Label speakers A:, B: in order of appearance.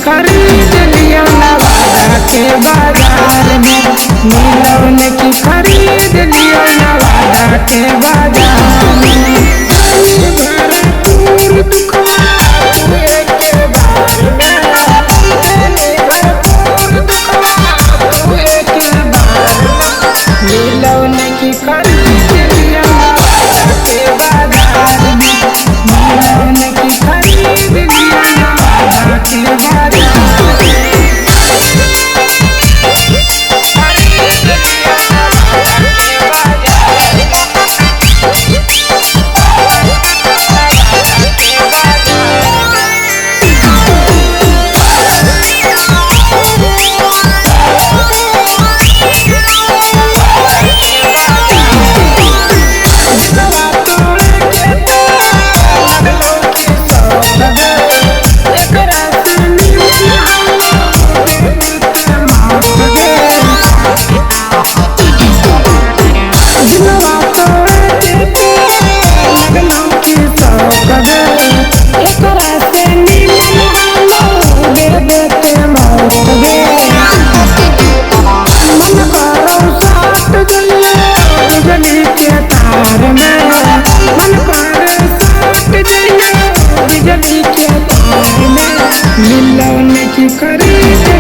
A: खरीद लिया नवादा के बाजार में, मिलौन की खरीद लिया नवादा के बाजार में। भरपूर दुखवा हुए के बार में, भरपूर दुखवा हुए के बार में, मिलौन की खरीद लिया नवादा के बाजार में, मिलौन की खरीद लिया नवादा के बाजार में। मिलौन की खरीद